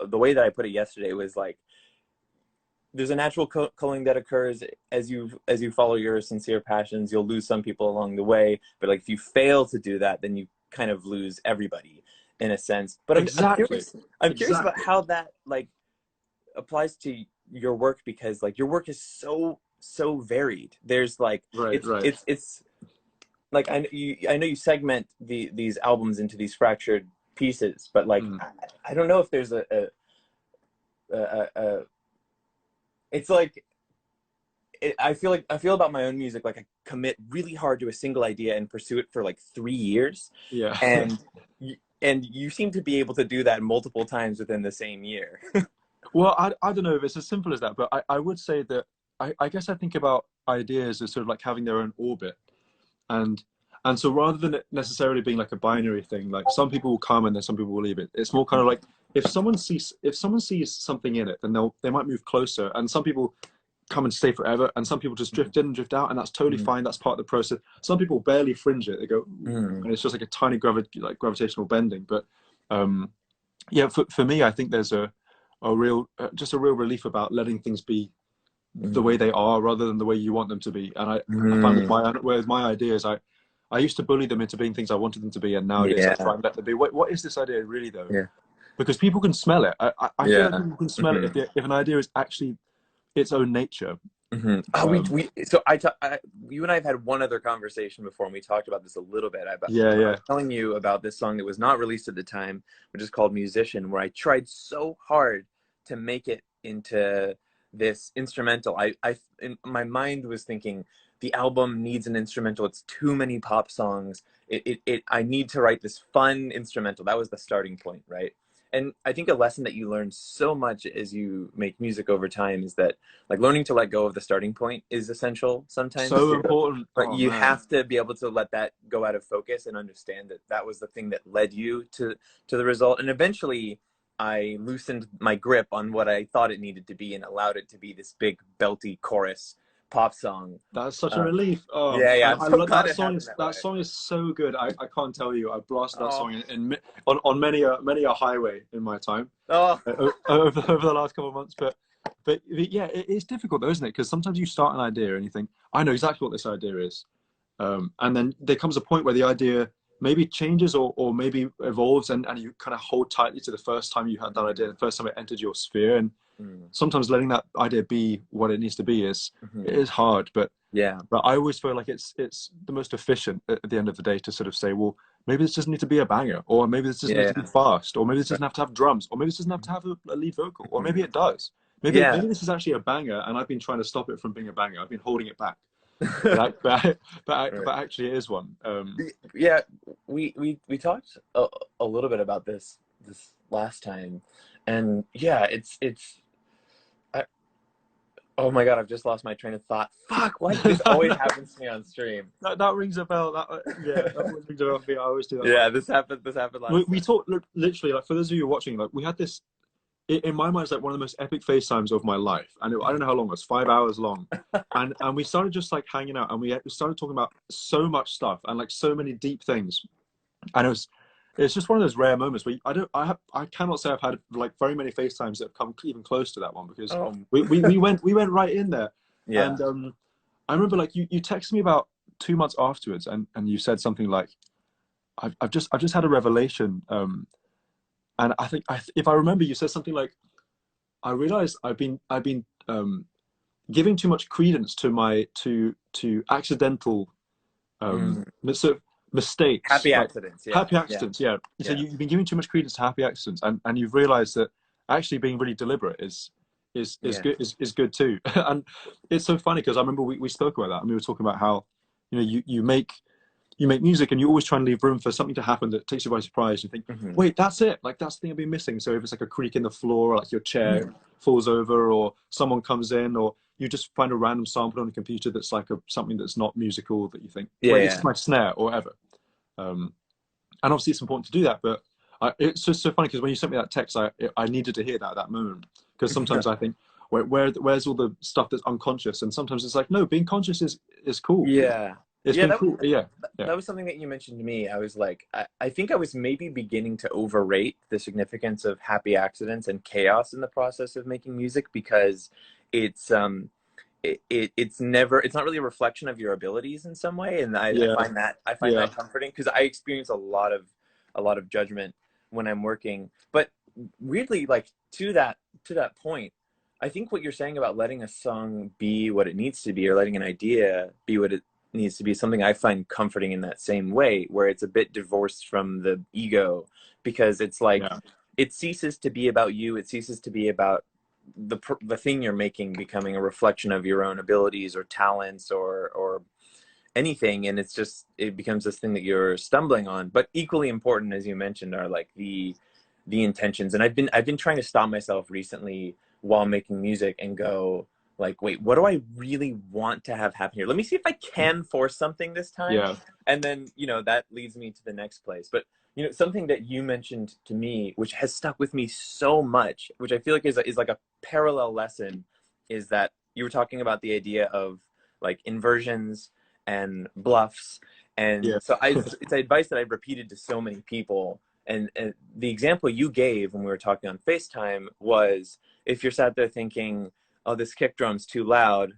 the way that I put it yesterday was like, there's a natural culling that occurs as you follow your sincere passions. You'll lose some people along the way, but like if you fail to do that, then you kind of lose everybody in a sense. But Exactly. I'm curious about how that like applies to your work, because like your work is so varied. There's like it's like I know you segment these albums into these fractured pieces, but like I don't know if there's a it's like I feel about my own music like I commit really hard to a single idea and pursue it for like 3 years. Yeah. And you seem to be able to do that multiple times within the same year. Well, I don't know if it's as simple as that, but I would say that I guess I think about ideas as sort of like having their own orbit. And so rather than it necessarily being like a binary thing, like some people will come and then some people will leave it. It's more kind of like if someone sees something in it, then they might move closer. And some people come and stay forever, and some people just drift in and drift out, and that's totally fine. That's part of the process. Some people barely fringe it. They go, and it's just like a tiny gravitational bending. But yeah, for me, I think there's a real relief about letting things be the way they are rather than the way you want them to be. And I find with my ideas, I used to bully them into being things I wanted them to be, and nowadays I try and let them be. What is this idea really, though? Yeah. Because people can smell it. I feel like people can smell it if an idea is actually its own nature. You and I have had one other conversation before, and we talked about this a little bit. I was telling you about this song that was not released at the time, which is called Musician, where I tried so hard to make it into this instrumental. I in my mind was thinking the album needs an instrumental. It's too many pop songs. I need to write this fun instrumental. That was the starting point, right? And I think a lesson that you learn so much as you make music over time is that like learning to let go of the starting point is essential sometimes. So important. But you have to be able to let that go out of focus and understand that that was the thing that led you to the result. And eventually I loosened my grip on what I thought it needed to be and allowed it to be this big belty chorus pop song. That's such a relief. Oh, yeah. I love that song. That song is so good. I can't tell you. I blasted that song on many a highway in my time over the last couple of months. But yeah, it's difficult though, isn't it? Because sometimes you start an idea and you think, I know exactly what this idea is, and then there comes a point where the idea maybe changes or maybe evolves, and you kind of hold tightly to the first time you had that idea, the first time it entered your sphere. And sometimes letting that idea be what it needs to be it is hard, but I always feel like it's the most efficient at the end of the day to sort of say, well, maybe this doesn't need to be a banger, or maybe this doesn't need to be fast, or maybe this doesn't have to have drums, or maybe this doesn't have to have a lead vocal, or maybe it does. Maybe this is actually a banger, and I've been trying to stop it from being a banger. I've been holding it back. but actually it is one. We talked a little bit about this last time, and oh my god, I've just lost my train of thought. Fuck, why this always happens to me on stream? That rings a bell. That always rings a bell for me. I always do that. Yeah, this happened last we talked, literally, like, for those of you watching, like, we had this, in my mind, it's like one of the most epic FaceTimes of my life. And I don't know how long it was, 5 hours long. and we started just like hanging out, and we started talking about so much stuff and like so many deep things. And it's just one of those rare moments where I cannot say I've had like very many FaceTimes that have come even close to that one, because we went right in there. Yeah. And I remember like you texted me about 2 months afterwards, and you said something like, I've just had a revelation. And I think if I remember, you said something like, I realized I've been giving too much credence to accidental sort of mistakes, happy accidents. Yeah. So you've been giving too much credence to happy accidents, and you've realized that actually being really deliberate is good too. And it's so funny because I remember we spoke about that, and we were talking about how you make music and you always try and leave room for something to happen that takes you by surprise. You think, wait, that's it. Like, that's the thing I've been missing. So if it's like a creak in the floor, or like your chair falls over, or someone comes in, or you just find a random sample on a computer that's like something that's not musical, that you think, wait, it's my snare or whatever. And obviously it's important to do that, but it's just so funny because when you sent me that text, I needed to hear that at that moment, because sometimes I think, where's all the stuff that's unconscious? And sometimes it's like, no, being conscious is cool. Yeah. It's Yeah, been cool. Yeah, yeah, that was something that you mentioned to me. I was like, I think I was maybe beginning to overrate the significance of happy accidents and chaos in the process of making music, because it's it's not really a reflection of your abilities in some way, and yeah, I find yeah, that comforting, because I experience a lot of judgment when I'm working. But weirdly, like, to that point, I think what you're saying about letting a song be what it needs to be, or letting an idea be what it needs to be, something I find comforting in that same way, where it's a bit divorced from the ego, because it's like yeah, it ceases to be about you. It ceases to be about the thing you're making becoming a reflection of your own abilities or talents or anything, and it's just, it becomes this thing that you're stumbling on. But equally important, as you mentioned, are like the intentions. And I've been trying to stop myself recently while making music and go, like, wait, what do I really want to have happen here? Let me see if I can force something this time. yeah, And then, that leads me to the next place. But something that you mentioned to me, which has stuck with me so much, which I feel like is like a parallel lesson, is that you were talking about the idea of like inversions and bluffs. yeah, And so it's advice that I've repeated to so many people. And the example you gave when we were talking on FaceTime was, if you're sat there thinking, oh, this kick drum's too loud,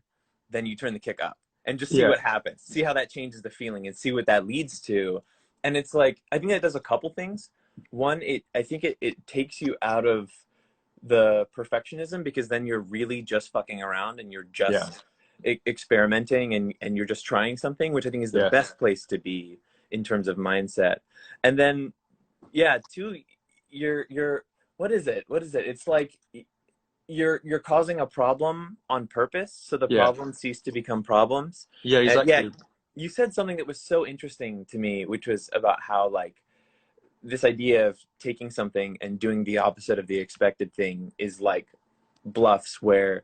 then you turn the kick up and just see yeah, what happens. See how that changes the feeling and see what that leads to. And it's like, I think that does a couple things. One, I think it takes you out of the perfectionism, because then you're really just fucking around and you're yeah, just experimenting, and you're just trying something, which I think is the yeah, best place to be in terms of mindset. And then, yeah, two, you're what is it, it's like you're causing a problem on purpose, so the yeah, problems cease to become problems. yeah, And yeah, exactly. you said something that was so interesting to me, which was about how, like, this idea of taking something and doing the opposite of the expected thing is like bluffs, where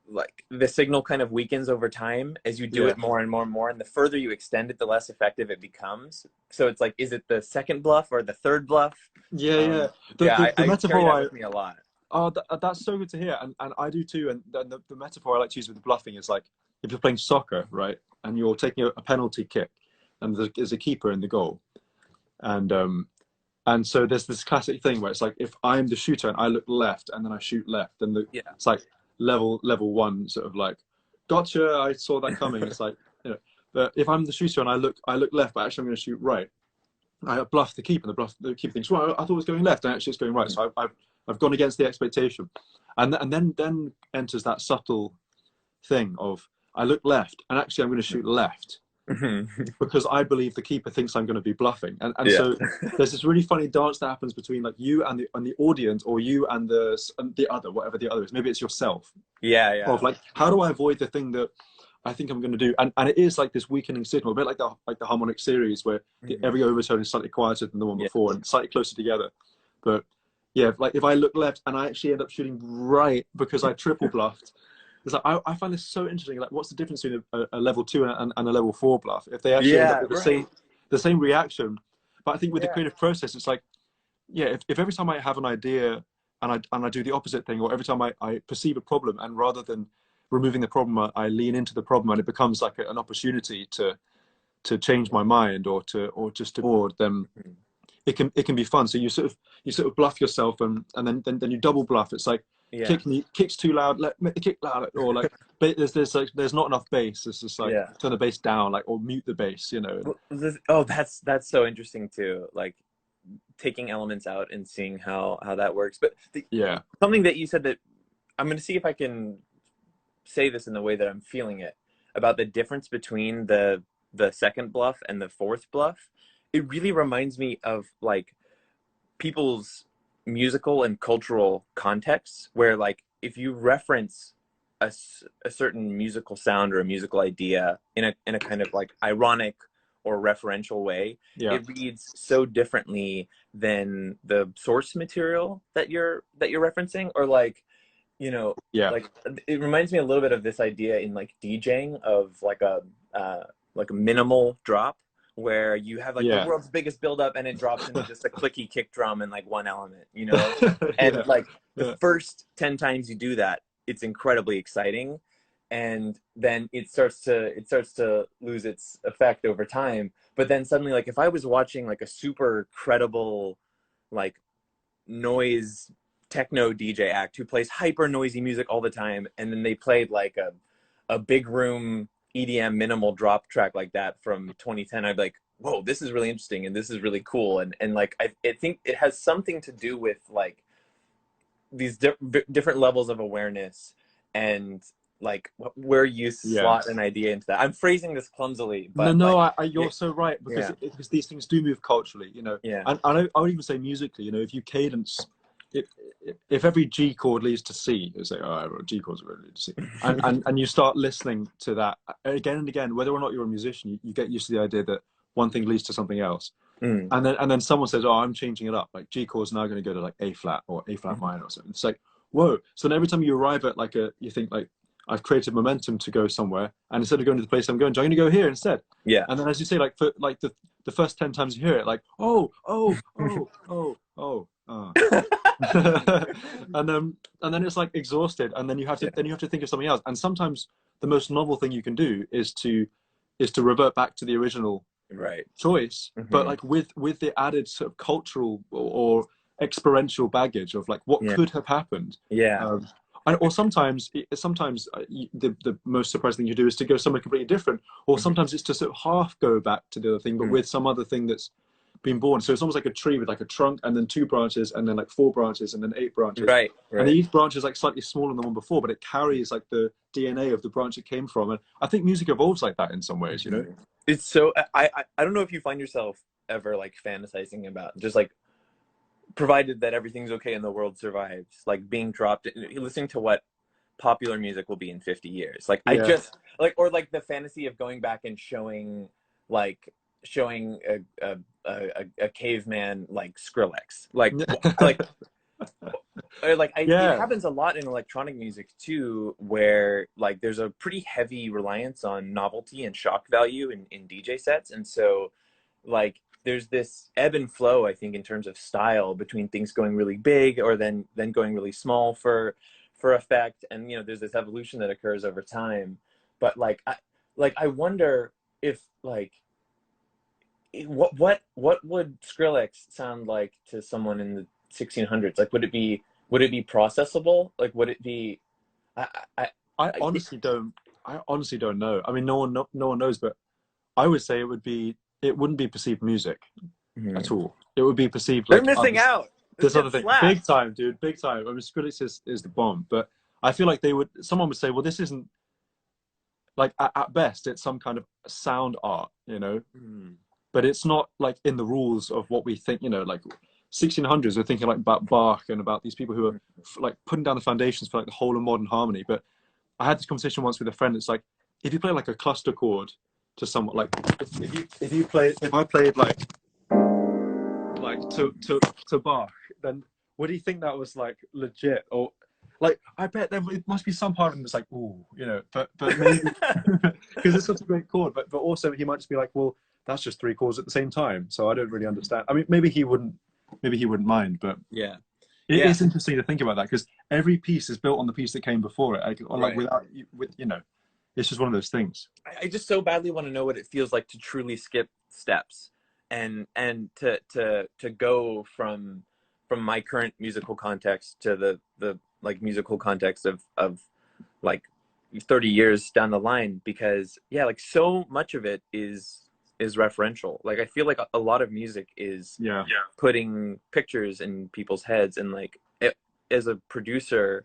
like the signal kind of weakens over time as you do Yeah, it more and more and more, and the further you extend it, the less effective it becomes. So it's like, is it the second bluff or the third bluff? yeah, yeah. The Yeah, the I carry metaphor that I with me a lot. that's so good to hear, and I do too. And the metaphor I like to use with the bluffing is like if you're playing soccer, right, and you're taking a penalty kick, and there's a keeper in the goal, and so there's this classic thing where it's like if I'm the shooter and I look left and then I shoot left, then Yeah. it's like level one sort of like, gotcha, I saw that coming. It's like, but if I'm the shooter and I look left, but actually I'm going to shoot right. I bluff the keeper, and the keeper thinks, well, I thought it was going left, and actually it's going right. So I've gone against the expectation, and then enters that subtle thing of I look left, and actually I'm going to shoot left because I believe the keeper thinks I'm going to be bluffing, and Yeah. so there's this really funny dance that happens between like you and the audience, or you and the other, whatever the other is. Maybe it's yourself. Yeah, yeah. Of like, how do I avoid the thing that I think I'm going to do? And it is like this weakening signal, a bit like the harmonic series where Hmm. every overtone is slightly quieter than the one Yeah. before and slightly closer together. But yeah, like if I look left and I actually end up shooting right because I triple bluffed, it's like I find this so interesting. Like, what's the difference between a level two and a level four bluff if they actually end up Yeah, with right. the same reaction? But I think with the Yeah. creative process, it's like, yeah, if every time I have an idea and I do the opposite thing, or every time I perceive a problem and rather than removing the problem, I lean into the problem and it becomes like an opportunity to change my mind or just to board, then Mhm. it can be fun. So you sort of bluff yourself and then you double bluff. It's like Yeah. kicks too loud, make the kick loud, or like there's not enough bass. It's just like Yeah. turn the bass down, like, or mute the bass, Oh, that's so interesting too. Like, taking elements out and seeing how that works. But Yeah, something that you said, that I'm going to see if I can say this in the way that I'm feeling it, about the difference between the second bluff and the fourth bluff. It really reminds me of like people's musical and cultural contexts, where like if you reference a certain musical sound or a musical idea in a kind of like ironic or referential way, yeah, it reads so differently than the source material that you're referencing. Or like, you know, yeah, like, it reminds me a little bit of this idea in like DJing of like a minimal drop, where you have like the yeah, world's biggest buildup and it drops into just a clicky kick drum and like one element, you know? yeah, And like the yeah, first 10 times you do that, it's incredibly exciting. and then it starts to lose its effect over time. But then suddenly, like, if I was watching like a super credible, like, noise techno DJ act who plays hyper noisy music all the time, and then they played like a big room EDM minimal drop track like that from 2010, I'd be like, whoa, this is really interesting and this is really cool. And like I think it has something to do with like these different levels of awareness, and like where you Yeah. slot an idea into that. I'm phrasing this clumsily, No, but no, like you're so right, because yeah, because these things do move culturally, you know. yeah, And I would even say musically, you know, if you cadence, if if every G chord leads to C, it's like, oh, G chords are really lead to C, and you start listening to that again and again, whether or not you're a musician, you get used to the idea that one thing leads to something else. mm. And then someone says, oh, I'm changing it up, like G chord's now going to go to like A flat or A flat minor or something. It's like, whoa. So then every time you arrive at like you think like, I've created momentum to go somewhere, and instead of going to the place I'm going to go here instead. Yeah. And then, as you say, like for like the first 10 times you hear it, like, oh, oh, oh, oh, oh, and then it's like exhausted, and then you have to think of something else. And sometimes the most novel thing you can do is to revert back to the original Right. choice, but like with the added sort of cultural or experiential baggage of like what could have happened. Yeah. Or sometimes the most surprising thing you do is to go somewhere completely different, or sometimes it's to sort of half go back to the other thing, but with some other thing that's been born. So it's almost like a tree with like a trunk and then 2 branches and then like 4 branches and then 8 branches. Right. And each branch is like slightly smaller than the one before, but it carries like the DNA of the branch it came from. And I think music evolves like that in some ways, you know? It's so I don't know if you find yourself ever like fantasizing about just like, provided that everything's okay and the world survives, like being dropped, listening to what popular music will be in 50 years. Like I just like, or like the fantasy of going back and showing a caveman like Skrillex, like it happens a lot in electronic music too, where like there's a pretty heavy reliance on novelty and shock value in DJ sets. And so like there's this ebb and flow, I think, in terms of style between things going really big or then going really small for effect. And, you know, there's this evolution that occurs over time. But like I wonder if like what would Skrillex sound like to someone in the 1600s? Like would it be processable? Like would it be I honestly don't know. I mean, no one knows, but I would say it wouldn't be perceived music at all. It would be perceived like they're missing out. This other thing. Big time, dude. Big time. I mean, Skrillex is the bomb, but I feel like someone would say, well, this isn't like at best it's some kind of sound art, you know. But it's not like in the rules of what we think, you know, like 1600s we're thinking like about Bach and about these people who are like putting down the foundations for like the whole of modern harmony. But I had this conversation once with a friend. It's like, if you play like a cluster chord to someone, like if I played like to Bach, then would he think that was like legit? Or like, I bet it must be some part of him that's like, ooh, you know, but maybe because it's such a great chord, but also he might just be like, well, that's just 3 chords at the same time, so I don't really understand. I mean, maybe he wouldn't mind, but it is interesting to think about that, because every piece is built on the piece that came before it, like with you know, it's just one of those things. I just so badly want to know what it feels like to truly skip steps and to go from my current musical context to the like musical context of like 30 years down the line, because like so much of it is referential. Like I feel like a lot of music is putting pictures in people's heads, and like as a producer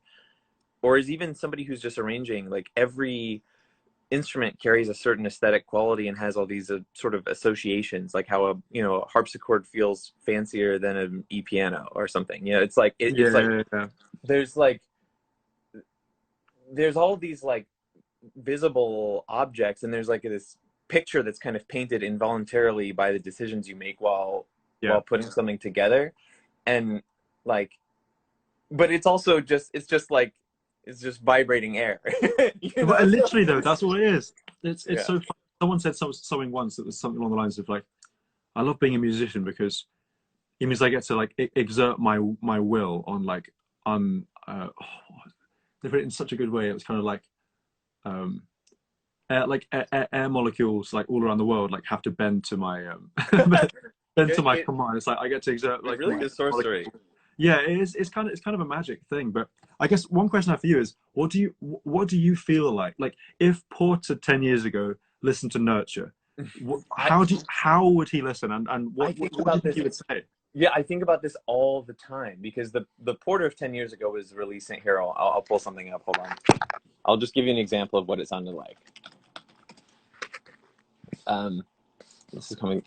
or as even somebody who's just arranging, like every instrument carries a certain aesthetic quality and has all these sort of associations, like how a harpsichord feels fancier than an E piano or something. You know, it's like there's all these like visible objects, and there's like this picture that's kind of painted involuntarily by the decisions you make while putting something together. And like, but it's also just it's just vibrating air. You know? Literally though, that's all it is. It's so fun. Someone said something once that was something along the lines of like, I love being a musician because it means I get to like exert my will on like they put it in such a good way. It was kind of like like air molecules like all around the world like have to bend to my bend to my command. It's like I get to exert like it really is sorcery. Yeah, it is. It's kind of a magic thing. But I guess one question I have for you is, what do you feel like if Porter 10 years ago listened to Nurture, how would he listen, and what do you think he would say? Yeah, I think about this all the time because the Porter of 10 years ago was releasing. Here, I'll pull something up. Hold on. I'll just give you an example of what it sounded like. This is coming.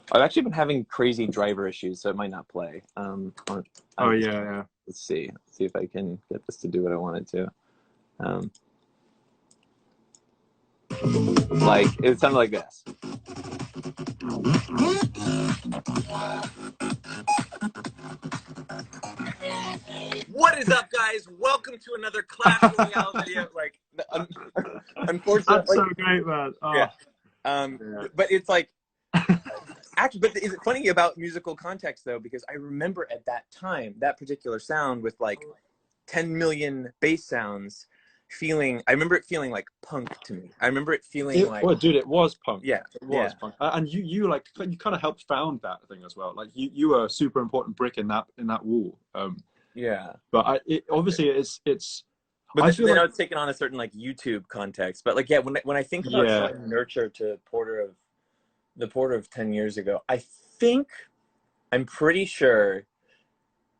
I've actually been having crazy driver issues, so it might not play. Yeah. Let's see if I can get this to do what I want it to. Like it sounded like this. What is up, guys? Welcome to another Clash Royale video. Like, unfortunately, that's so great, man. Oh. Yeah. But it's like, actually, but is it funny about musical context though? Because I remember at that time, that particular sound with like 10 million bass sounds, I remember it feeling like punk to me. I remember it feeling like, well, dude, it was punk. Yeah, it was punk. And you kind of helped found that thing as well. Like you were a super important brick in that wall. Yeah. But obviously it's. But I feel like it's taken on a certain like YouTube context. But like, yeah, when I think about showing Nurture to the Porter of 10 years ago, I'm pretty sure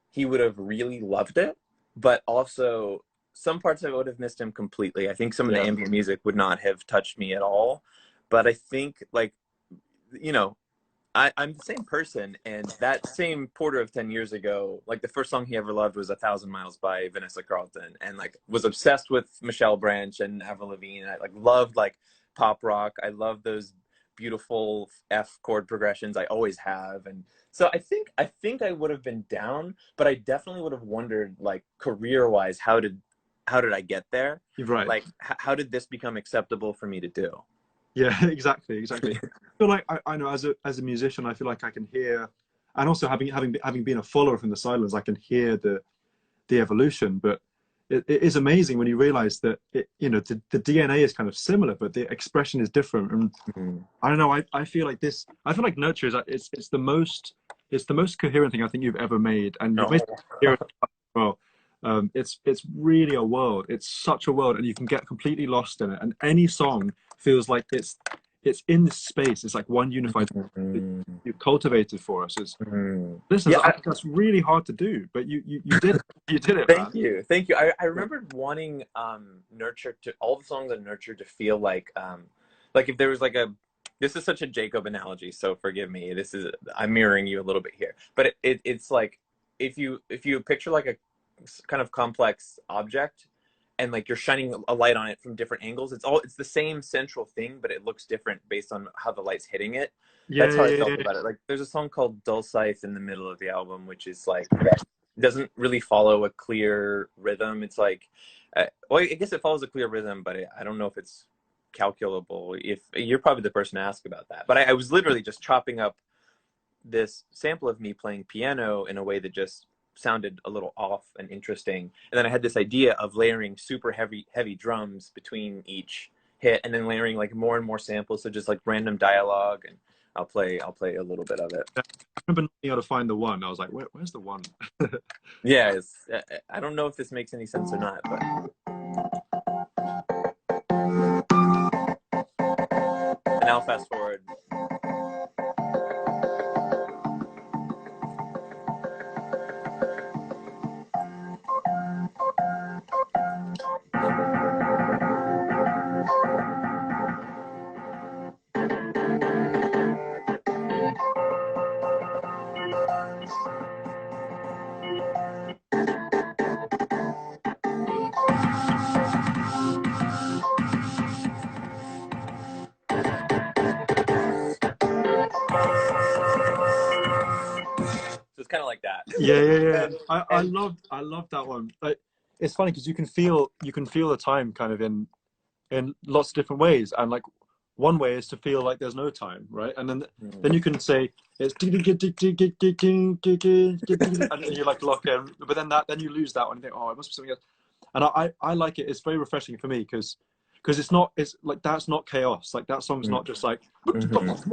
he would have really loved it, but also some parts of it would have missed him completely. I think some of the ambient music would not have touched me at all. But I think, like, you know, I'm the same person, and that same Porter of 10 years ago, like the first song he ever loved was 1,000 Miles by Vanessa Carlton, and like was obsessed with Michelle Branch and Avril Lavigne. I like loved like pop rock. I love those beautiful F chord progressions. I always have. And so I think I would have been down, but I definitely would have wondered, like, career wise, how did I get there? Right. Like, how did this become acceptable for me to do? Yeah, exactly. I feel like I know as a musician, I feel like I can hear, and also having been a follower from the sidelines, I can hear the evolution. But it is amazing when you realize that the DNA is kind of similar, but the expression is different. And I don't know. I feel like Nurture is it's the most coherent thing I think you've ever made, and you've made it well. It's really a world. It's such a world, and you can get completely lost in it. And any song feels like it's in this space. It's like one unified you've cultivated for us. Listen, that's really hard to do, but you did it. Thank you. I remember wanting Nurture to all the songs on Nurture to feel like if there was like this is such a Jacob analogy, so forgive me. I'm mirroring you a little bit here, but it's like if you picture like a kind of complex object, and like you're shining a light on it from different angles. It's the same central thing, but it looks different based on how the light's hitting it. That's how I felt about it. Like there's a song called Dull Scythe in the middle of the album, which is like doesn't really follow a clear rhythm. It's like well, I guess it follows a clear rhythm, but I don't know if it's calculable. If you're probably the person to ask about that. But I was literally just chopping up this sample of me playing piano in a way that just sounded a little off and interesting, and then I had this idea of layering super heavy drums between each hit, and then layering like more and more samples, so just like random dialogue, and I'll play a little bit of it. I remember not being able to find the one. I was like, where's the one? Yeah, I don't know if this makes any sense or not, but and now fast forward. It's kind of like that. Yeah. I love that one. Like, it's funny because you can feel the time kind of in lots of different ways, and like one way is to feel like there's no time, right? And then you can say it's and you like lock in, but then you lose that one and think, oh, it must be something else. And I like it. It's very refreshing for me because because it's like that's not chaos. Like that song's not just like Mm-hmm.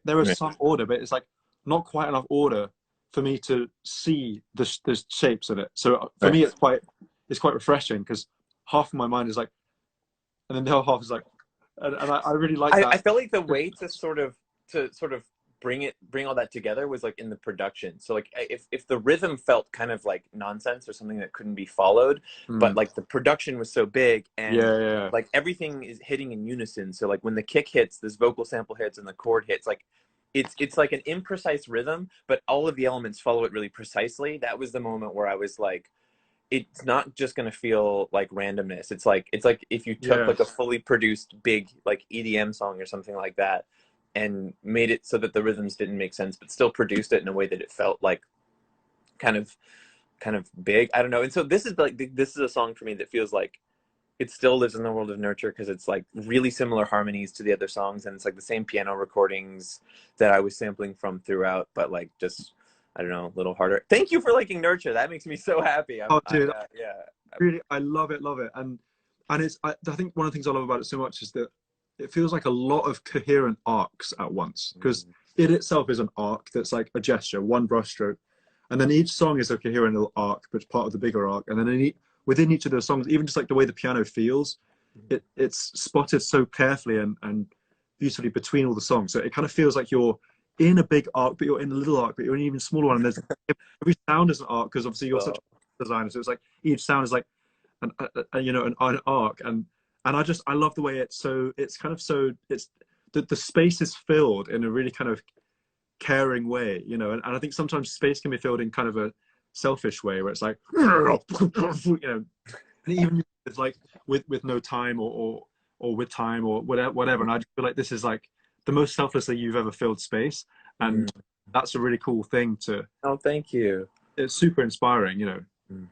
there is Yeah. some order, but it's like not quite enough order for me to see the shapes of it. So for Right. me, it's quite refreshing because half of my mind is like, and then the other half is like, and I really like I that. felt like the way to sort of bring all that together was like in the production. So like if the rhythm felt kind of like nonsense or something that couldn't be followed, but Mm. like the production was so big and Yeah, yeah, like everything is hitting in unison. So like when the kick hits, this vocal sample hits and the chord hits, like it's like an imprecise rhythm, but all of the elements follow it really precisely. That was the moment where I was like, it's not just going to feel like randomness. It's like if you took yeah, like a fully produced big like EDM song or something like that and made it so that the rhythms didn't make sense, but still produced it in a way that it felt like kind of kind of big. I don't know. And so this is a song for me that feels like it still lives in the world of Nurture because it's like really similar harmonies to the other songs, and it's like the same piano recordings that I was sampling from throughout, but like just I don't know, a little harder. Thank you for liking Nurture. That makes me so happy. Oh, dude, Yeah. really, I love it, and I think one of the things I love about it so much is that it feels like a lot of coherent arcs at once because Mm. it itself is an arc that's like a gesture, one brushstroke, and then each song is a coherent little arc, but part of the bigger arc, and then within each of those songs, even just like the way the piano feels, it's spotted so carefully and beautifully between all the songs, so it kind of feels like you're in a big arc, but you're in a little arc, but you're in an even smaller one, and there's every sound is an arc because obviously you're such Oh, a designer, so it's like each sound is like an arc, and I love the way it's kind of so it's the space is filled in a really kind of caring way, and I think sometimes space can be filled in kind of a selfish way where it's like and even it's like with no time or with time or whatever, and I just feel like this is like the most selflessly you've ever filled space, and mm. that's a really cool thing to Oh, thank you. it's super inspiring. Mm.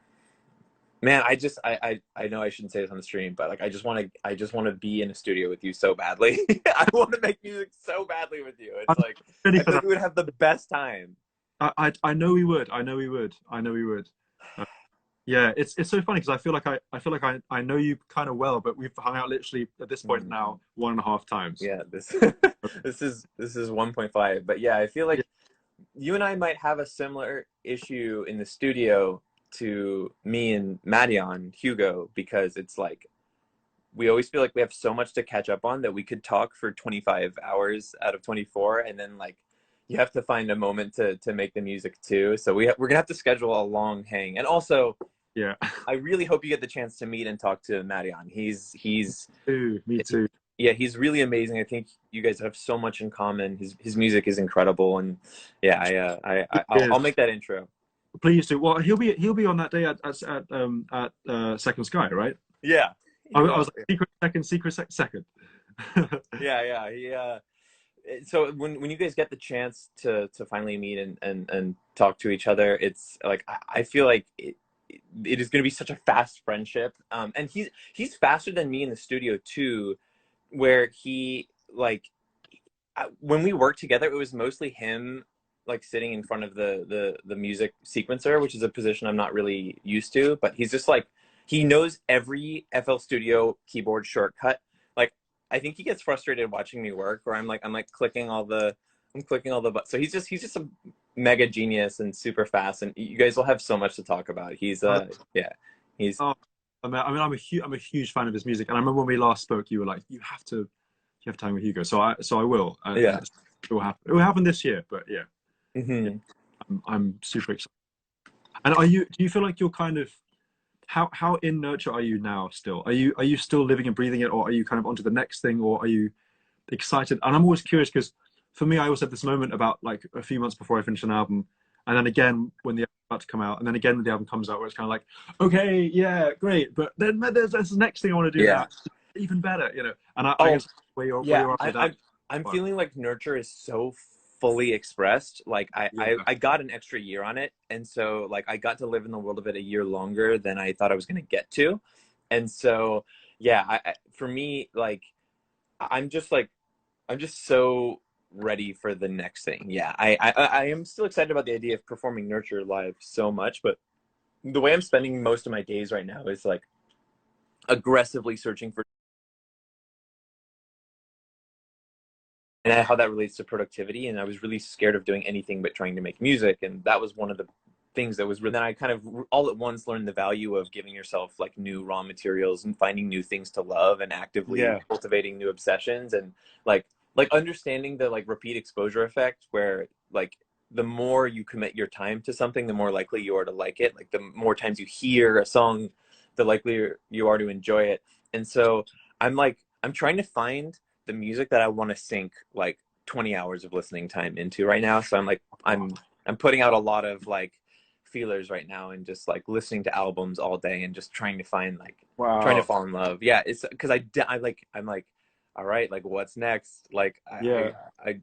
Man, I know I shouldn't say this on the stream, but like I just want to be in a studio with you so badly. I want to make music so badly with you. I'm It's like ready I for feel that. like we would have the best time. I know we would. I know we would. I know we would. Uh, yeah, it's so funny because I feel like I know you kind of well, but we've hung out literally at this point Mm. now 1.5 times. Yeah, this this is 1.5. But yeah, I feel Yeah, like you and I might have a similar issue in the studio to me and Madion, Hugo, because it's like we always feel like we have so much to catch up on that we could talk for 25 hours out of 24, and then like you have to find a moment to make the music too. So we're gonna have to schedule a long hang. And also yeah. I really hope you get the chance to meet and talk to Madion. He's Too, me too. yeah, he's really amazing. I think you guys have so much in common. His music is incredible, and yeah, Yeah, I'll make that intro. please do. Well, he'll be on that day at Second Sky, right? Yeah, I, he I will. was like second. Yeah. So when you guys get the chance to finally meet and talk to each other, it's like I feel like it is going to be such a fast friendship. And he's faster than me in the studio too, where he like when we worked together, it was mostly him like sitting in front of the music sequencer, which is a position I'm not really used to. But he's just like he knows every FL Studio keyboard shortcut. Like I think he gets frustrated watching me work, or I'm like clicking all the buttons. So he's just a mega genius and super fast, and you guys will have so much to talk about. He's Oh, yeah, he's oh, I'm a huge fan of his music, and I remember when we last spoke, you were like, you have time with Hugo, so I will, and yeah. it will happen. It will happen this year, but yeah, Hmm. I'm super excited. And do you feel like you're kind of how in nurture are you now still? Are you still living and breathing it, or are you kind of onto the next thing, or are you excited? And I'm always curious because for me, I always had this moment about like a few months before I finish an album, and then again when the album's about to come out, and then again when the album comes out, where it's kind of like, okay, yeah, great, but then there's this next thing I want to do Yeah. now, even better. And I Oh, guess where yeah, you are with that. I'm But feeling like Nurture is so fully expressed. Like yeah, I got an extra year on it, and so like I got to live in the world of it a year longer than I thought I was going to get to, and so yeah, for me like I'm just like I'm just so ready for the next thing. Yeah, I am still excited about the idea of performing Nurture live so much, but the way I'm spending most of my days right now is like aggressively searching for and how that relates to productivity. And I was really scared of doing anything but trying to make music. And that was one of the things that was really, then I kind of all at once learned the value of giving yourself like new raw materials and finding new things to love and actively Yeah. cultivating new obsessions, and like understanding the like repeat exposure effect, where like the more you commit your time to something, the more likely you are to like it. Like the more times you hear a song, the likelier you are to enjoy it. And so I'm trying to find the music that I want to sink like 20 hours of listening time into right now. So I'm putting out a lot of like feelers right now, and just like listening to albums all day and just trying to find like trying to Wow. fall in love. Yeah, it's because I'm like, all right, like what's next? Like Yeah.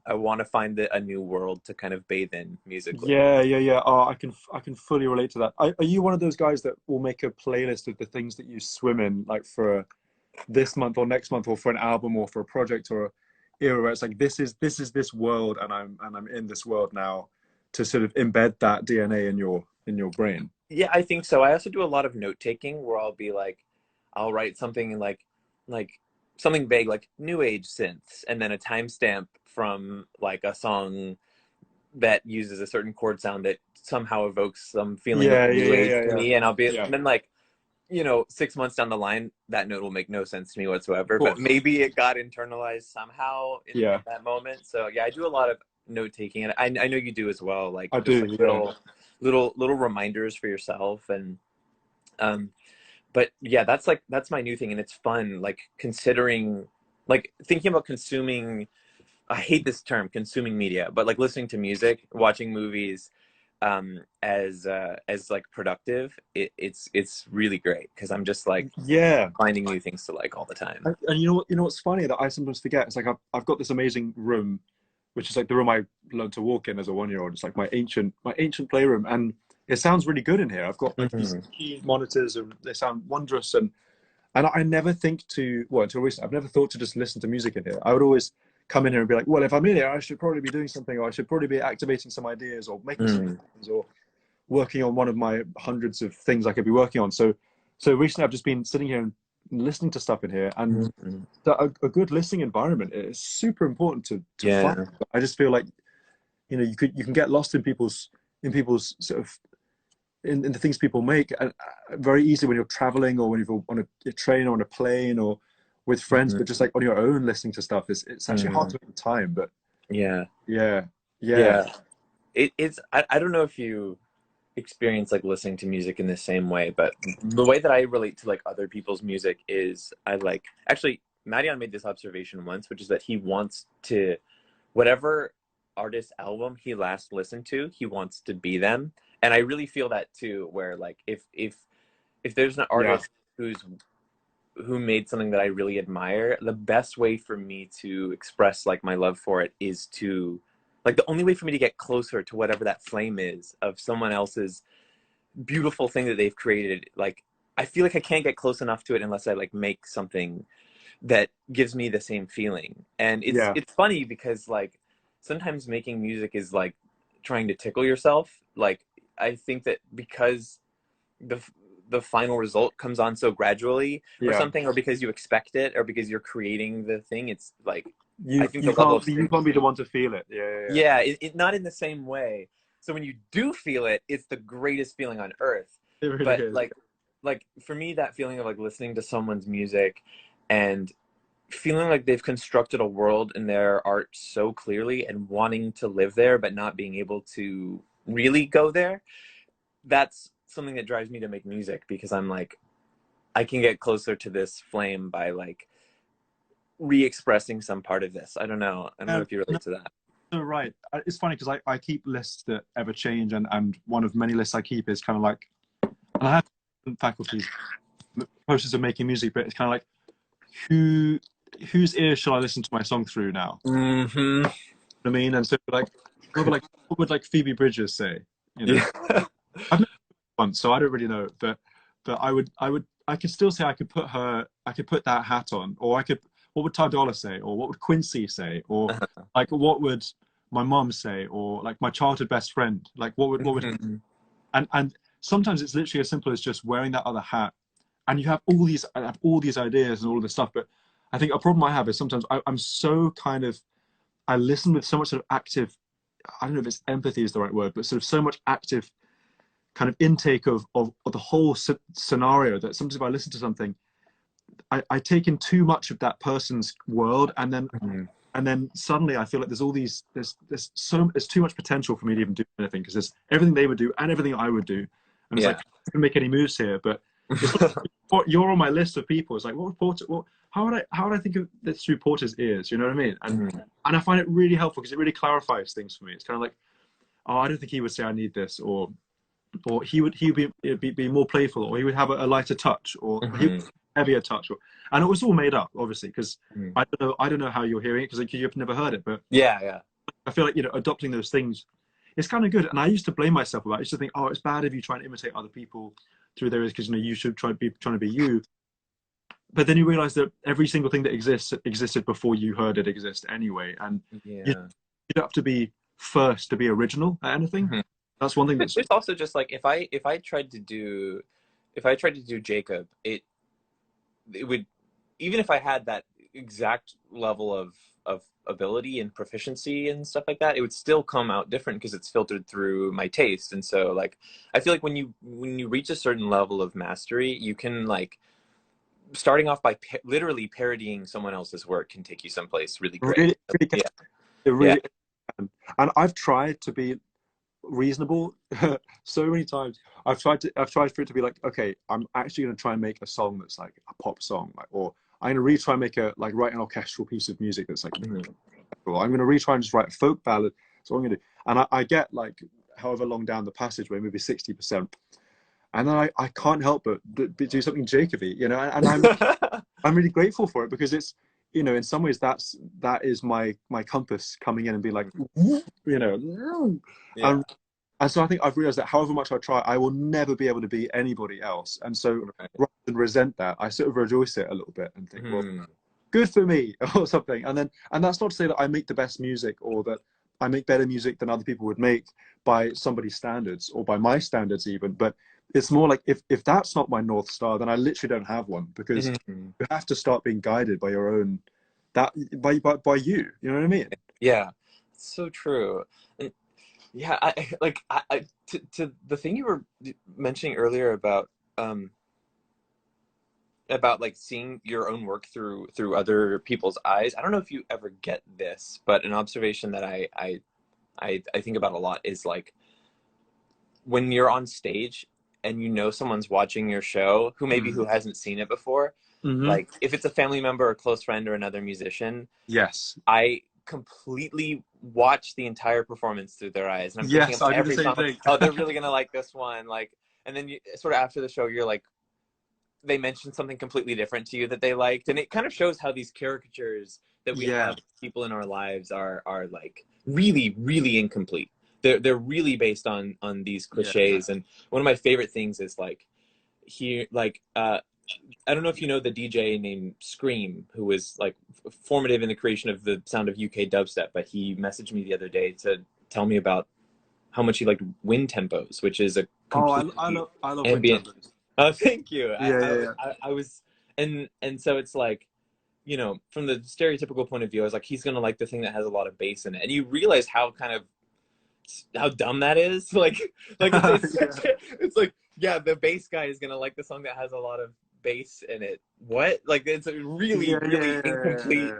I want to find a new world to kind of bathe in musically. Yeah. Oh, I can fully relate to that. Are you one of those guys that will make a playlist of the things that you swim in, like for this month or next month, or for an album or for a project or a era where it's like this world, and I'm in this world now, to sort of embed that DNA in your brain? Yeah, I think so. I also do a lot of note taking where I'll be like, I'll write something like something vague like new age synths, and then a timestamp from like a song that uses a certain chord sound that somehow evokes some feeling of new age to me. And I'll be, Yeah, and then like, 6 months down the line, that note will make no sense to me of whatsoever, but course. maybe it got internalized somehow in Yeah, that moment. So yeah, I do a lot of note taking, and I know you do as well, like I just do. like Yeah. little reminders for yourself. And um but yeah, that's my new thing, and it's fun, like considering, like thinking about consuming, I hate this term, consuming media, but like listening to music, watching movies, as like productive. It's really great because I'm just like Yeah. finding new things to like all the time. And you know what? You know what's funny that I sometimes forget? It's like I've got this amazing room, which is like the room I learned to walk in as a 1 year old. It's like my ancient playroom, and it sounds really good in here. I've got like these Mhm. key monitors, and they sound wondrous. And I never think to, well, until recently, I've never thought to just listen to music in here. I would always come in here and be like, well, if I'm in here, I should probably be doing something, or I should probably be activating some ideas, or making some Mm. plans, or working on one of my hundreds of things I could be working on. So recently I've just been sitting here and listening to stuff in here, and Mhm. a good listening environment is super important to find. Yeah. I just feel like, you can get lost in people's sort of, in the things people make, very easily when you're traveling, or when you're on a train or on a plane or with friends. Mhm. But just like on your own listening to stuff, it's actually hard Mhm. to make time. But Yeah. yeah, yeah, Yeah. It's I don't know if you experience like listening to music in the same way, but the way that I relate to like other people's music is I like, actually Marion made this observation once, which is that he wants to, whatever artist album he last listened to, he wants to be them. And I really feel that too, where like if there's an yeah, artist who made something that I really admire, the best way for me to express like my love for it is to, like the only way for me to get closer to whatever that flame is of someone else's beautiful thing that they've created. Like I feel like I can't get close enough to it unless I like make something that gives me the same feeling. And it's yeah, it's funny because like sometimes making music is like trying to tickle yourself. Like I think that because the the final result comes on so gradually or yeah. something, or because you expect it, or because you're creating the thing, it's like I You think you the level of can't be the one to feel it. Yeah, yeah, yeah, not in the same way. So when you do feel it, it's the greatest feeling on earth. yeah. It really But is. like for me, that feeling of like listening to someone's music and feeling like they've constructed a world in their art so clearly and wanting to live there but not being able to really go there, that's something that drives me to make music, because I'm like, I can get closer to this flame by like re-expressing some part of this. I don't know if you No, relate to that. no, right. It's funny because I keep lists that ever change, and one of many lists I keep is kind of like, and I have different faculties, process of making music, but it's kind of like, who whose ears shall I listen to my song through now? Mm-hmm. I mean, and so like, what would like Phoebe Bridgers say? You know, Yeah. I've met her once, so I don't really know, but I could still say I could put that hat on, or I could, what would Ty Dolla say, or what would Quincy say, or like what would my mom say, or like my childhood best friend, like what would, Mhm. and sometimes it's literally as simple as just wearing that other hat, and you have all these ideas and all of this stuff. But I think a problem I have is sometimes I'm so kind of I listen with so much sort of active, I don't know if it's empathy is the right word, but sort of so much active kind of intake of the whole scenario that sometimes if I listen to something, I take in too much of that person's world, and then suddenly I feel like there's all these there's too much potential for me to even do anything, because there's everything they would do and everything I would do, and it's like I can make any moves here, but it's like, you're on my list of people. It's like how would I think of this through Porter's ears? You know what I mean? And I find it really helpful because it really clarifies things for me. It's kind of like, oh, I don't think he would say I need this, or he would be more playful, or he would have a lighter touch, or he would heavier touch, and it was all made up, obviously, because I don't know how you're hearing it, because you've never heard it, but I feel like, adopting those things, it's kind of good. And I used to blame myself about it. I used to think, oh, it's bad if you try and imitate other people through their ears, because you should trying to be you. But then you realize that every single thing that existed before you heard it exist anyway, and you don't have to be first to be original at anything. That's one thing. There's also just like, if I tried to do Jacob, it would, even if I had that exact level of ability and proficiency and stuff like that, it would still come out different because it's filtered through my taste. And so, like, I feel like when you reach a certain level of mastery, you can, like, starting off by literally parodying someone else's work can take you someplace really great. Really and I've tried to be reasonable so many times. I've tried for it to be like, okay, I'm actually going to try and make a song that's like a pop song, like, or I'm going to really try and make write an orchestral piece of music that's like, or I'm going to really try and just write a folk ballad. So what I'm going to do, and I get like however long down the passageway, maybe 60%, and then I can't help but do something Jacoby, and I'm really grateful for it, because it's, in some ways that is my compass coming in and be like, and so I think I've realized that however much I try, I will never be able to be anybody else. And so rather than resent that, I sort of rejoice it a little bit and think, well, good for me, or something. And that's not to say that I make the best music, or that I make better music than other people would make by somebody's standards, or by my standards even, but it's more like, if that's not my North Star, then I literally don't have one, because you have to start being guided by your own, by you, you know what I mean? Yeah, so true. And yeah, I to the thing you were mentioning earlier about like seeing your own work through other people's eyes. I don't know if you ever get this, but an observation that I think about a lot is, like, when you're on stage and someone's watching your show who hasn't seen it before, like if it's a family member or close friend or another musician, I completely watch the entire performance through their eyes, and I'm thinking of every song, like, oh, they're really gonna like this one, like, and then you sort of after the show, you're like, they mentioned something completely different to you that they liked, and it kind of shows how these caricatures that we have of people in our lives are like really, really incomplete. They're really based on these cliches. And one of my favorite things is, like, here, like, I don't know if you know the DJ named Scream, who was, like, formative in the creation of the sound of UK dubstep, but he messaged me the other day to tell me about how much he liked wind tempos, which is a completely I love ambient. wind tempos. Oh, thank you. I was, and so it's like, from the stereotypical point of view, I was like, he's gonna like the thing that has a lot of bass in it, and you realize how dumb that is. Like it's like, yeah, the bass guy is gonna like the song that has a lot of bass in it. What? Like, it's a really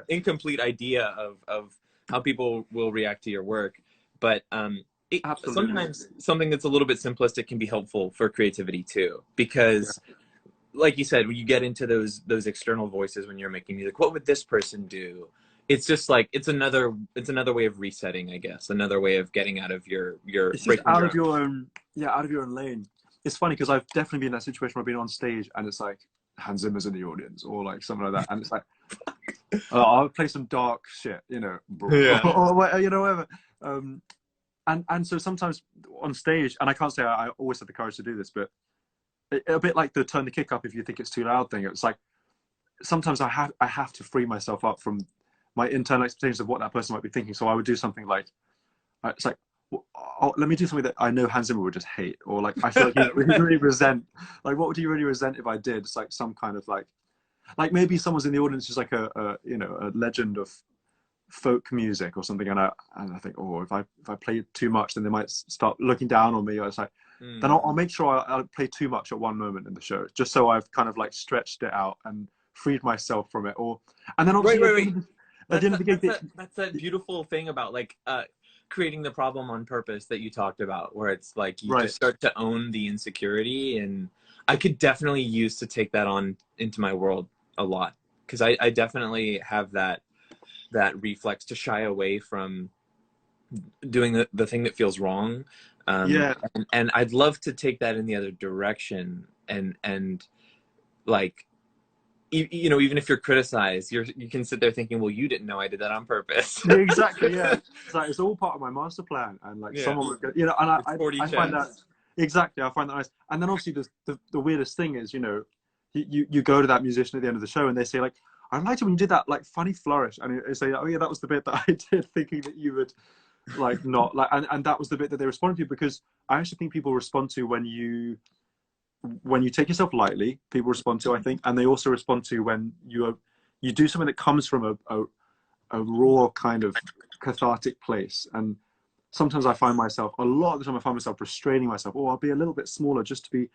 incomplete idea of how people will react to your work. But sometimes something that's a little bit simplistic can be helpful for creativity too, because like you said, when you get into those external voices when you're making music, what would this person do? It's just like, it's another way of resetting, I guess, another way of getting out of your it's just out of your own lane. It's funny because I've definitely been in that situation where I've been on stage and it's like Hans Zimmer's in the audience, or like something like that, and it's like, I'll play some dark shit, or whatever. And so sometimes on stage, and I can't say I always have the courage to do this, but a bit like the turn the kick up if you think it's too loud thing. It's like sometimes I have to free myself up from my internal expectations of what that person might be thinking. So I would do something like, it's like, let me do something that I know Hans Zimmer would just hate, or like I feel like he'd really resent. Like, what would he really resent if I did? It's like some kind of like maybe someone's in the audience who's like a legend of folk music or something, and I think, oh, if I play too much, then they might start looking down on me. Or it's like, then I'll make sure I'll play too much at one moment in the show, just so I've kind of like stretched it out and freed myself from it. Or and then obviously at the end of the gig, that's that beautiful thing about like creating the problem on purpose that you talked about, where it's like you just start to own the insecurity. And I could definitely use to take that on into my world a lot, because I definitely have that reflex to shy away from doing the thing that feels wrong. And I'd love to take that in the other direction, and like, you know, even if you're criticized, you can sit there thinking, well, you didn't know I did that on purpose. Yeah, exactly. Yeah, it's like it's all part of my master plan, and like someone would go, you know, and I find that exactly. I find that nice. And then obviously the weirdest thing is, you know, you go to that musician at the end of the show and they say like, I liked it when you did that like funny flourish, and they say, oh yeah, that was the bit that I did, thinking that you would like not like, and that was the bit that they responded to, because I actually think people respond to when you take yourself lightly, people respond to, I think, and they also respond to when you do something that comes from a raw kind of cathartic place. And sometimes I find myself, a lot of the time I find myself restraining myself. Oh, I'll be a little bit smaller just to be,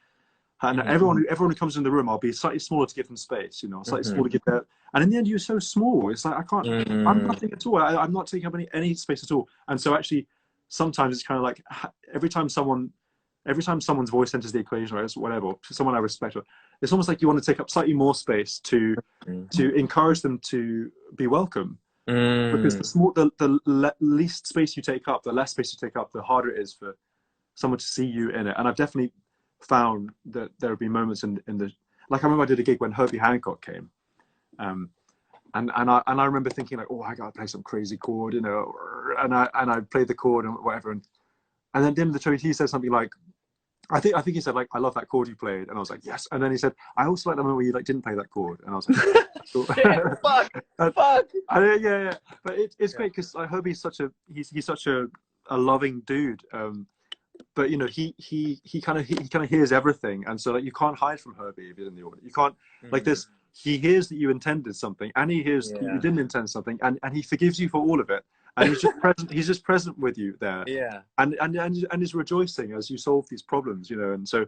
and everyone who comes in the room, I'll be slightly smaller to give them space, you know, slightly smaller to give them, and in the end you're so small, it's like, I can't, I'm nothing at all, I'm not taking up any space at all. And so actually sometimes it's kind of like, every time someone's voice enters the equation, or whatever, someone I respect, it's almost like you want to take up slightly more space to encourage them to be welcome. Because the least space you take up, the less space you take up, the harder it is for someone to see you in it. And I've definitely found that there have been moments in the, like I remember I did a gig when Herbie Hancock came, and I remember thinking like, oh, I gotta play some crazy chord, you know, and I played the chord and whatever, and then at the end of the show he said something like, I think he said like, I love that chord you played, and I was like, yes. And then he said, I also like the moment where you like didn't play that chord, and I was like, cool. fuck. Yeah. But it's great, because I hope he's such a loving dude. But you know, he kind of hears everything, and so like you can't hide from Herbie if you're in the audience. You can't like this. He hears that you intended something, and he hears that you didn't intend something, and he forgives you for all of it. And he's just present. He's just present with you there. Yeah. And is rejoicing as you solve these problems, you know. And so,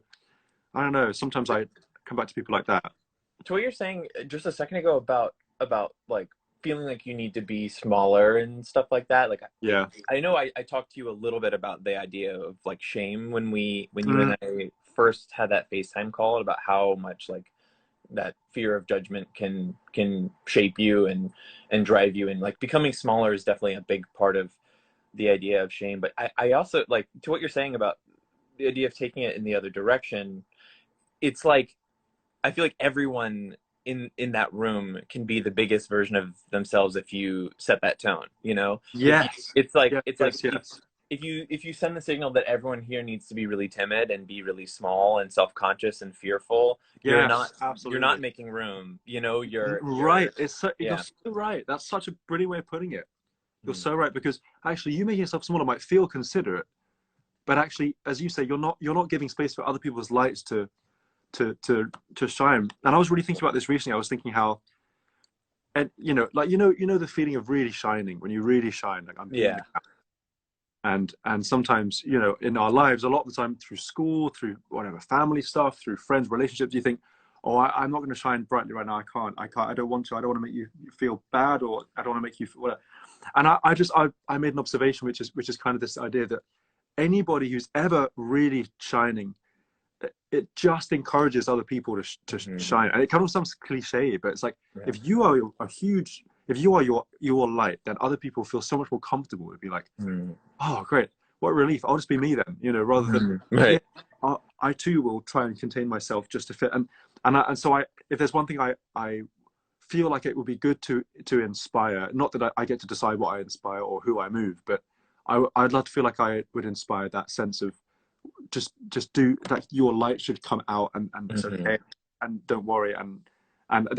I don't know. Sometimes I come back to people like that. To what you're saying just a second ago about like feeling like you need to be smaller and stuff like that. Like, yeah, I know I talked to you a little bit about the idea of like shame when you and I first had that FaceTime call, about how much like that fear of judgment can shape you and drive you, and like becoming smaller is definitely a big part of the idea of shame. But I also like, to what you're saying about the idea of taking it in the other direction, it's like I feel like everyone in that room can be the biggest version of themselves if you set that tone, you know. It's like if you send the signal that everyone here needs to be really timid and be really small and self-conscious and fearful, you're not making room, you know. You're right. You're so right. That's such a brilliant way of putting it. You're so right, because actually you making yourself smaller might feel considerate, but actually, as you say, you're not giving space for other people's lights to shine. And I was really thinking about this recently. I was thinking how, and you know, like you know the feeling of really shining, when you really shine, like and sometimes, you know, in our lives, a lot of the time, through school, through whatever, family stuff, through friends, relationships, you think, oh, I'm not going to shine brightly right now. I can't, I don't want to make you feel bad, or I don't want to make you feel whatever. And I made an observation, which is kind of this idea that anybody who's ever really shining, it just encourages other people to shine. And it kind of sounds cliche, but it's like, if you are your light, then other people feel so much more comfortable to be like, oh great, what relief, I'll just be me then, you know, rather than I too will try and contain myself just to fit. And so if there's one thing I feel like it would be good to inspire, not that I get to decide what I inspire or who I move, but I'd love to feel like I would inspire that sense of just do that. Your light should come out, and it's okay, and don't worry. And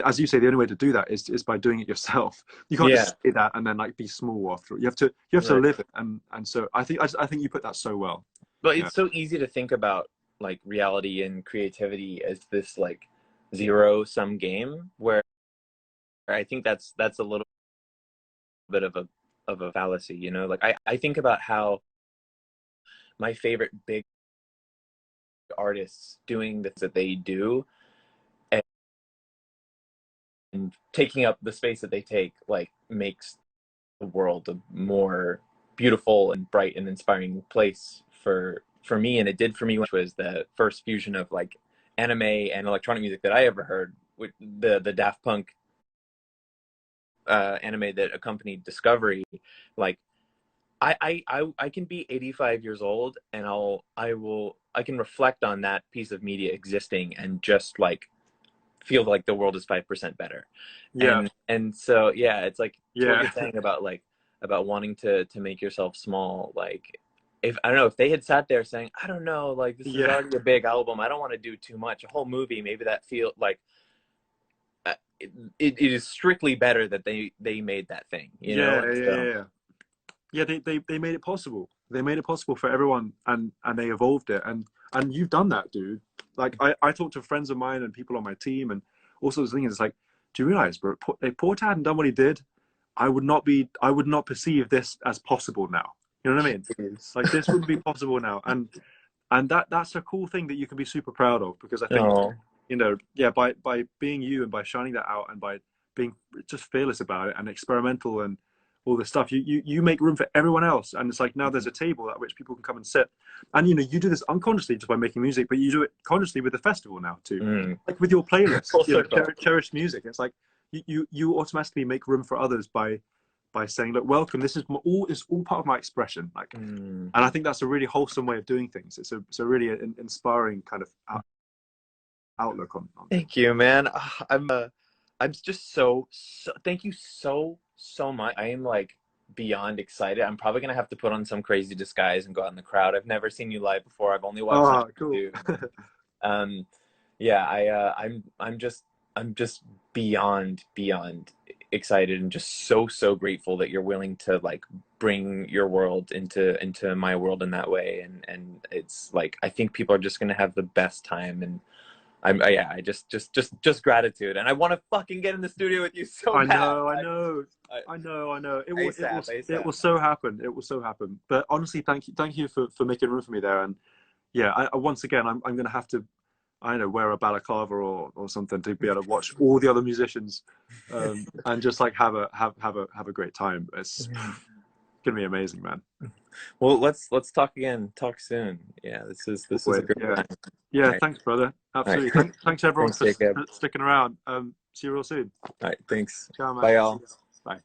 as you say, the only way to do that is by doing it yourself. You can't just say that and then like be small after it. You have to live it. And so I think you put that so well. But it's so easy to think about like reality and creativity as this like zero sum game, where I think that's a little bit of a fallacy, you know? Like I think about how my favorite big artists doing this that they do, and taking up the space that they take, like, makes the world a more beautiful and bright and inspiring place for me. And it did for me, which was the first fusion of like anime and electronic music that I ever heard, with the Daft Punk anime that accompanied Discovery. Like I can be 85 years old and I can reflect on that piece of media existing and just like feel like the world is 5% better. Yeah. And so yeah, it's like, it's what Yeah. you're saying about like about wanting to make yourself small. Like, if I don't know, if they had sat there saying, I don't know, like this is Yeah. already a big album, I don't want to do too much, a whole movie, maybe that feel like it is strictly better that they made that thing, you know? Yeah. And Yeah. so Yeah. Yeah, they made it possible. They made it possible for everyone, and they evolved it. And you've done that, dude. Like I talk to friends of mine and people on my team and all sorts of things. It's like, do you realize, bro, if Porter hadn't done what he did, I would not perceive this as possible now. You know what I mean? Like this wouldn't be possible now. And that's a cool thing that you can be super proud of, because I think, no. you know, yeah, by being you and by shining that out and by being just fearless about it and experimental and all this stuff, you make room for everyone else. And it's like, now there's a table at which people can come and sit. And you know, you do this unconsciously just by making music, but you do it consciously with the festival now too. Like with your playlist, Full you know, circle. cherished music. It's like you automatically make room for others by saying, look, welcome, this is all part of my expression. Like, and I think that's a really wholesome way of doing things. It's a really inspiring kind of outlook on things. Thank you, man. I'm just so thank you so much. I am like beyond excited. I'm probably gonna have to put on some crazy disguise and go out in the crowd. I've never seen you live before. I've only watched you Oh, on cool. YouTube. Um, yeah, I'm just beyond excited and just so grateful that you're willing to like bring your world into my world in that way. And it's like, I think people are just gonna have the best time. And yeah, I just gratitude, and I want to fucking get in the studio with you so I bad. know, I know, I know, I know. It will ASAP. so happen. It will so happen. But honestly, thank you for making room for me there. And yeah, once again, I'm gonna have to, I don't know, wear a balaclava or something to be able to watch all the other musicians, and just like have a great time. It's gonna be amazing, man. Well, let's talk again. Talk soon. Yeah, this is a Wait, great yeah, time. yeah. All right, Thanks, brother. all right. Absolutely. Thanks everyone Thanks, for Jacob. sticking around. See you real soon. All right, thanks. Ciao, man. Bye, y'all. Bye.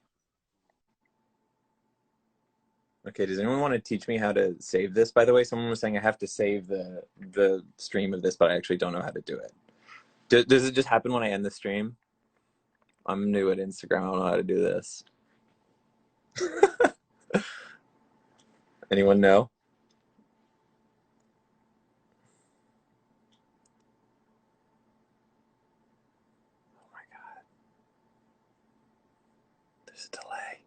Okay, does anyone want to teach me how to save this? By the way, someone was saying I have to save the stream of this, but I actually don't know how to do it. Does it just happen when I end the stream? I'm new at Instagram. I don't know how to do this. Anyone know? Oh my God. There's a delay.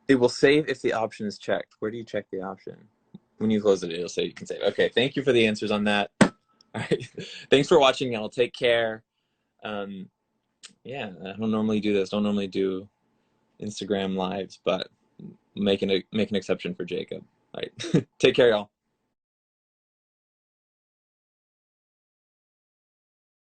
It will save if the option is checked. Where do you check the option? When you close it, it'll say you can save. Okay, thank you for the answers on that. All right. Thanks for watching, y'all. Take care. Yeah, I don't normally do this. Don't normally do Instagram lives, but make an exception for Jacob. All right. Take care, y'all.